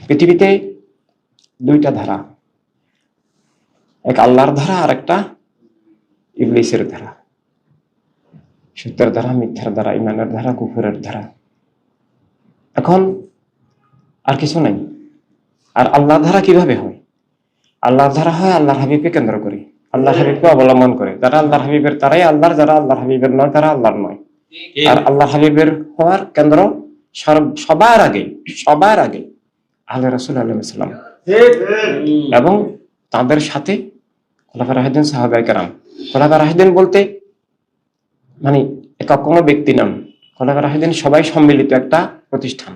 পৃথিবীতে দুইটা ধারা, এক আল্লাহর ধারা আর একটা ইবলিসের ধারা। সত্যের ধারা, মিথ্যার ধারা, ইমানের ধারা, কুফরের ধারা। এখন আর কিছু নাই। আর আল্লাহ ধারা কিভাবে হয়? আল্লাহর ধারা হয় আল্লাহর হাবিবকে কেন্দ্র করে, আল্লাহর হাবিবকে অবলম্বন করে। যারা আল্লাহর হাবিবের তারাই আল্লাহর, যারা আল্লাহর হাবিবের নয় তারা আল্লাহর নয়। আর আল্লাহর হাবিবের হওয়ার কেন্দ্র সবার আগে আহলে রাসূল আলাইহিস সালাম এবং তাদের সাথে খোলাফায়ে রাশিদিন, সাহাবায়ে কেরাম। খোলাফায়ে রাশিদিন বলতে মানে একক কোনো ব্যক্তি নাম। খোলাফায়ে রাশিদিন সবাই সম্মিলিত একটা প্রতিষ্ঠান।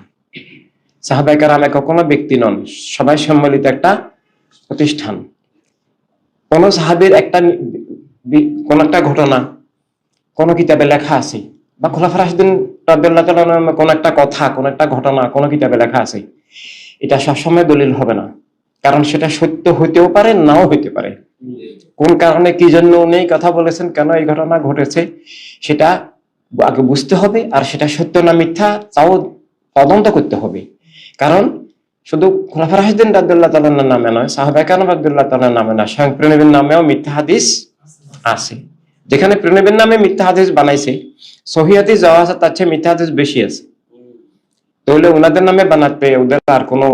সাহাবায়ে কেরাম একক কোনো ব্যক্তি নন, সবাই সম্মিলিত একটা প্রতিষ্ঠান। কোন সাহাবীর কোন একটা ঘটনা কোন কিতাবে লেখা আছে, বা খোলাফায়ে রাশিদিন রাদিয়াল্লাহু তাআলা আনহুর কোন একটা কথা, কোন একটা ঘটনা কোন কিতাবে লেখা আছে, এটা সবসময় দলিল হবে না। কারণ সেটা সত্য হইতেও পারে, নাও হইতে পারে। কোন কারণে, কি জন্য উনি কথা বলেছেন, কেন এই ঘটনা ঘটেছে, সেটা আগে বুঝতে হবে। আর সেটা সত্য না মিথ্যা তাও তদন্ত করতে হবে। কারণ শুধু খোলাফায়ে রাশিদিন রাদিয়াল্লাহু তাআলার নামে নয়, সাহাবায়ে কেরাম রাদিয়াল্লাহু তাআলার নামে না, স্বয়ং প্রিয়নবীর নামেও মিথ্যা হাদিস আছে। যেখানে প্রিয়নবীর নামে মিথ্যা হাদিস বানাইছে, সহিহ হাদিস যাওয়া আছে তার চেয়ে মিথ্যা হাদিস বেশি আছে। তাহলে ওনাদের নামে বানাতে ওদের আর কোনো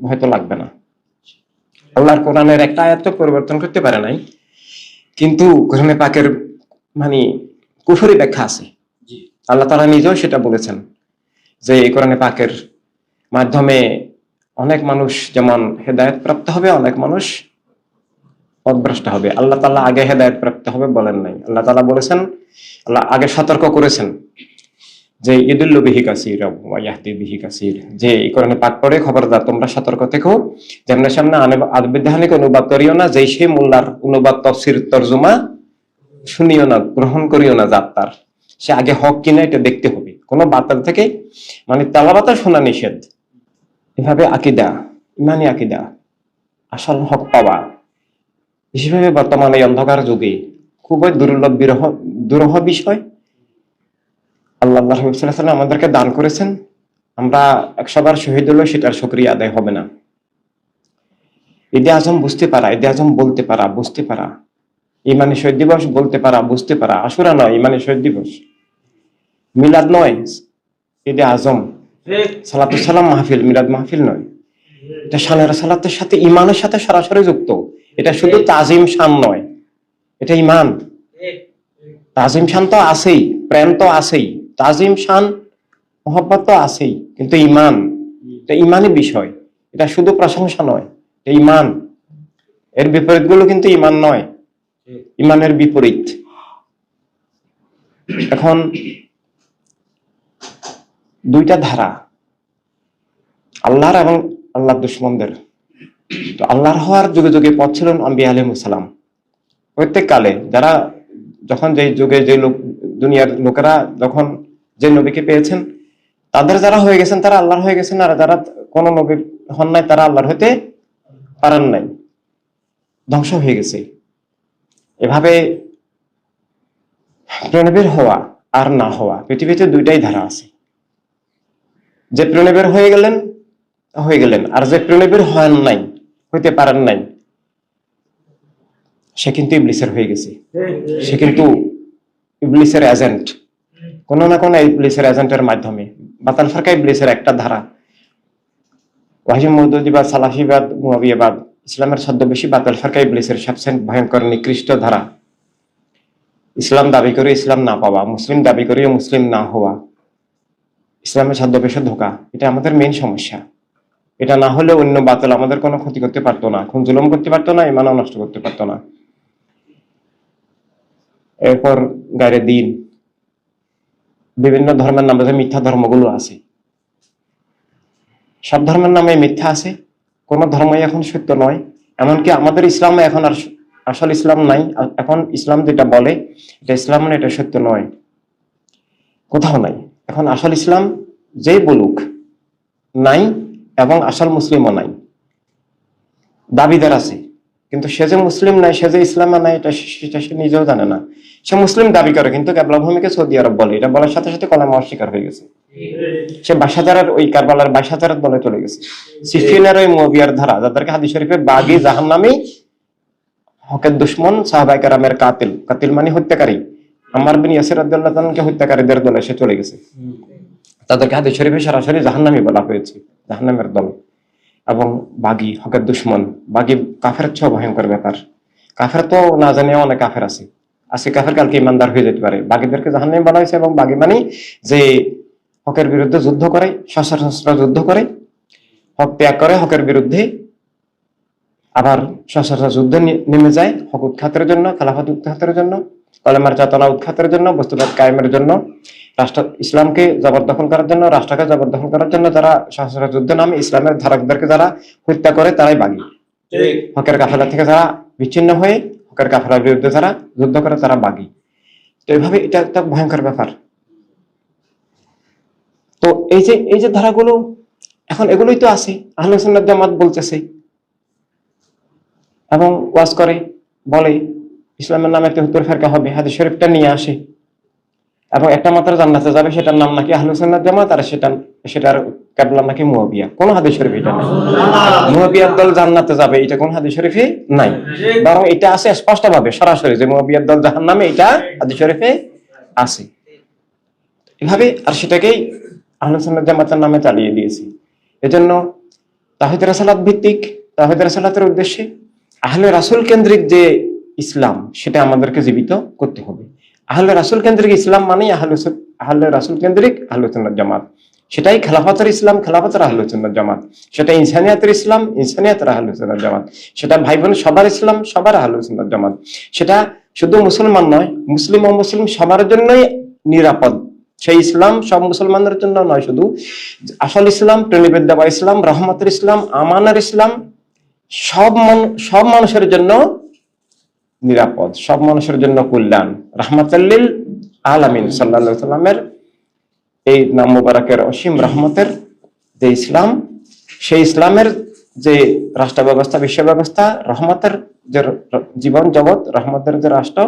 হয়তো লাগবে না। আল্লাহর কোরআনের একটা আয়াত তো পরিবর্তন করতে পারে নাই, কিন্তু কোরআনে পাকের মানে কুফরি ব্যাখ্যা আছে। আল্লাহ তাআলা নিজেও সেটা বলেছেন যে এই কোরআনে পাকের মাধ্যমে অনেক মানুষ যেমন হেদায়েত প্রাপ্ত হবে, অনেক মানুষ পথভ্রষ্ট হবে। আল্লাহ তাআলা আগে হেদায়েত প্রাপ্ত হবে বলেন নাই। আল্লাহ তাআলা বলেছেন, আল্লাহ আগে সতর্ক করেছেন যে ইদুল্লু বিহি কাসীর ওয়া ইয়াহদি বিহি কাসীর, যে এই কোরআনে পাক পড়ে খবরদার তোমরা সতর্ক থেকো, যেমন সামনে আবিধানিক অনুবাদ করিও না, যেই সেই মোল্লার অনুবাদ তাফসীর তরজমা শুনিও না, গ্রহণ করিও না। যাত্রার সে আগে হক কিনা এটা দেখতে হবে। কোনো বাতিল থেকে মানে তেলাওয়াত শোনা নিষেধ। এভাবে আকীদা, ইমানি আকীদা, আসল হক পাওয়া বিশেষভাবে বর্তমানে এই অন্ধকার যুগে খুবই দুর্লভ দুরূহ বিষয়। আল্লাহ হাবিব সাল্লাল্লাহু আলাইহি ওয়াসাল্লাম আমাদেরকে দান করেছেন। আমরা 100 বার শহীদ হলেও সেটার শুকরিয়া আদায় হবে না। ঈদে আজম বুঝতে পারা, ঈদে আজম বলতে পারা, বুঝতে পারা, ইমানি শহীদ দিবস বলতে পারা, বুঝতে পারা, আশুরা নয় ইমানি শহীদ দিবস, মিলাদ নয় ঈদে আজম, সালাতুস সালাম মাহফিল মিলাদ মাহফিল নয়। এটা শানের সালাতের সাথে ইমানের সাথে সরাসরি যুক্ত। এটা শুধু তাজিম শান নয়, এটা ইমান। তাজিম শান তো আছেই, প্রেম তো আছেই, তাজিম শান মোহাব্বত তো আছেই, কিন্তু ইমান, এটা ইমানি বিষয়। এটা শুধু প্রশংসা নয়, এটা ইমান। এর বিপরীত গুলো কিন্তু ইমান নয়, ইমানের বিপরীত। এখন দুইটা ধারা, আল্লাহর এবং আল্লাহর দুশমনদের। তো আল্লাহর হওয়ার যুগে যুগে পথ ছিলেন আম্বিয়া আলাইহিস সালাম। প্রত্যেক কালে যারা যখন যে যুগে যে দুনিয়ার লোকেরা যখন যে নবীকে পেয়েছেন, তাদের যারা হয়ে গেছেন তারা আল্লাহর হয়ে গেছেন, আর যারা কোন নবী হন নাই তারা আল্লাহর হতে পারেন নাই, ধ্বংস হয়ে গেছে। এভাবে প্রিয়নবীর হওয়া আর না হওয়া, পৃথিবীতে দুইটাই ধারা আছে। যে প্রিয়নবীর হয়ে গেলেন, আর যে প্রিয়নবীর হন নাই, হইতে পারেন নাই, সে কিন্তু ইবলিসের হয়ে গেছে। সে কিন্তু ইবলিসের এজেন্ট, কোন না কোন ইবলিসের এজেন্টের মাধ্যমে। বাতাল ফারকা ইবলিসের একটা ধারা। ওয়াহিদ মওদুদিবাদ, সালাফিবাদ, মুয়াবিয়াবাদ, ইসলামের ছদ্মবেশী বাতাল ফারকা ইবলিসের সবচেয়ে ভয়ঙ্কর নিকৃষ্ট ধারা। ইসলাম দাবি করে ইসলাম না পাওয়া, মুসলিম দাবি করে মুসলিম না হওয়া, ইসলামের ছদ্মবেশে ধোকা, এটা আমাদের মেইন সমস্যা। এটা না হলে অন্য বাতিল আমাদের কোনো ক্ষতি করতে পারতো না, খুন জুলুম করতে পারতো না, ঈমানও নষ্ট করতে পারতো না। এরপর গায়রে দিন, বিভিন্ন ধর্মের নামে যে মিথ্যা ধর্মগুলো আছে, সব ধর্মের নামে মিথ্যা আছে, কোন ধর্মই এখন সত্য নয়। এমনকি আমাদের ইসলামে এখন আর আসল ইসলাম নাই। এখন ইসলাম যেটা বলে এটা ইসলাম না, এটা সত্য নয়, কোথাও নাই। এখন আসল ইসলাম যেই বলুক নাই, এবং আসল মুসলিমও নাই, দাবিদার আছে। কিন্তু সে যে মুসলিম নাই, সে যে ইসলাম নাই, সেটা সে নিজেও জানে না। সে মুসলিম দাবি করে, কিন্তু কেবলা ভূমিকে সৌদি আরব বলে। এটা বলার সাথে সাথে কলেমা অস্বীকার হয়ে গেছে। সে 22,000 ওই কারবালার 22,000 বলে চলে গেছে। সিফিনের ওই মুয়াবিয়ার ধারা, যাদেরকে হাদিস শরীফে বাগী, জাহান্নামী, হকের দুশমন, সাহাবায়ে কেরামের কাতিল, কাতিল মানে হত্যাকারী, আম্মার বিন ইয়াসির রাদিয়াল্লাহু তাআলাকে হত্যাকারীদের দলে সে চলে গেছে। তাদেরকে হাদিস শরীফে সরাসরি জাহান্নামী বলা হয়েছে, জাহান্নামের দল। এবং বাগী, হকের দুশমন, বাগী কাফের চেয়ে ভয়ঙ্কর ব্যাপার। কাফের তো না জানিয়ে অনেক কাফের আছে, আজকে কাফের কালকে ইমানদার হয়ে যেতে পারে। বাগীদেরকে জাহান্নামী বলা হয়েছে। এবং বাগী মানে যে হকের বিরুদ্ধে যুদ্ধ করে, সশস্ত্র যুদ্ধ করে, হক ত্যাগ করে, হকের বিরুদ্ধে আবার সশস্ত্র যুদ্ধে নেমে যায়, হক উৎখাতের জন্য, খেলাফত উৎখাতের জন্য, কলেমার চেতনা উৎখাতের জন্য, বস্তুবাদ কায়েমের জন্য, রাষ্ট্র ইসলামকে জবরদখল করার জন্য, রাষ্ট্রকে জবরদখল করার জন্য যারা সশস্ত্র যুদ্ধ নামে ইসলামের ধারকদেরকে যারা হত্যা করে, তারাই বাগী। হকের কাফেলা থেকে যারা বিচ্ছিন্ন হয়ে হকের কাফেলার বিরুদ্ধে যারা যুদ্ধ করে, তারা বাগী। তো এইভাবে এটা একটা ভয়ঙ্কর ব্যাপার। তো এই যে ধারাগুলো এখন এগুলোই তো আছে, আহলে সুন্নাত জামাত বলতেছে এবং ওয়াজ করে, বলে ইসলামের নামে 73 ফেরকা হবে, হাদিস শরীফটা নিয়ে আসে এবং একটা মাত্র জান্নাতে যাবে, সেটার নাম নাকি আহলে সুন্নাত জামাত, আর সেটার কিবলা নাকি মুয়াবিয়া। কোন হাদিস শরীফে এটা নাই। মুয়াবিয়ার দল জান্নাতে যাবে, এটা কোন হাদিস শরীফে নাই। বরং এটা আছে স্পষ্টভাবে সরাসরি যে মুয়াবিয়ার দল জাহান্নামে, এটা হাদিস শরীফে আছে। এভাবে আর সেটাকেই আহলে সুন্নাত জামাতের নামে চালিয়ে দিয়েছি। এজন্য তাওহীদ রাসালাত ভিত্তিক, তাওহীদ রাসালাতের উদ্দেশ্যে আহলে রাসূল কেন্দ্রিক যে ইসলাম, সেটা আমাদেরকে জীবিত করতে হবে। আহলে রাসূল কেন্দ্রিক ইসলাম মানে আহলে রাসূল কেন্দ্রিক আহলে সুন্নাত জামাত। সেটাই খেলাফতের ইসলাম, খেলাফতের আহলে সুন্নাত জামাত। সেটা ইনসানিয়াতের ইসলাম, ইনসানিয়াতের আহলে সুন্নাত জামাত। সেটা ভাই বোন সবার ইসলাম, সবার আহলে সুন্নাত জামাত। সেটা শুধু মুসলমান নয়, মুসলিম ও মুসলিম সবার জন্যই নিরাপদ। সেই ইসলাম সব মুসলমানদের জন্য নয়, শুধু আসল ইসলাম, প্রেমবিদ্যা বা ইসলাম, রহমতের ইসলাম, আমানের ইসলাম সব মানুষের জন্য নিরাপদ, সব মানুষের জন্য কল্যাণ। রাহমাতাল লিল আলামিন সাল্লাল্লাহু আলাইহি সাল্লামের এই নাম মুবারকের অসীম রহমতের যে ইসলাম, সেই ইসলামের যে রাষ্ট্র ব্যবস্থা, বিশ্ব ব্যবস্থা, রহমতের যে জীবন জগৎ, রহমতের যে রাষ্ট্র,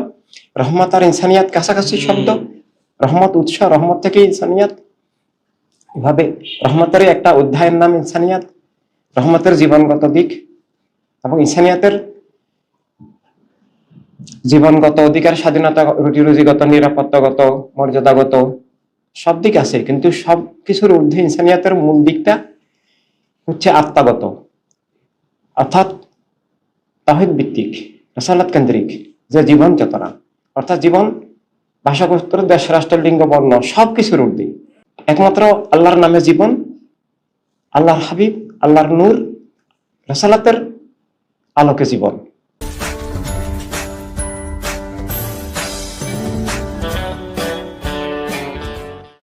রহমত আর ইনসানিয়াত কাছাকাছি শব্দ। রহমত উৎস, রহমত থেকে ইনসানিয়াত। এভাবে রহমতের একটা অধ্যায়ের নাম ইনসানিয়াত, রহমতের জীবনগত দিক এবং ইনসানিয়াতের জীবনগত অধিকার, স্বাধীনতা, রুটি রুজিগত, নিরাপত্তাগত, মর্যাদাগত সব দিক আছে। কিন্তু সব কিছুর ঊর্ধ্বে ইনসানিয়াতের মূল দিকটা হচ্ছে আত্মাগত, অর্থাৎ তাওহীদ ভিত্তিক, রাসালাত কেন্দ্রিক যে জীবন চেতনা, অর্থাৎ জীবন, ভাষাগোত্র, দেশ, রাষ্ট্র, লিঙ্গ, বর্ণ সবকিছুর ঊর্ধ্বে একমাত্র আল্লাহর নামে জীবন, আল্লাহর হাবিব, আল্লাহর নূর, রাসালাতের আলোকে জীবন।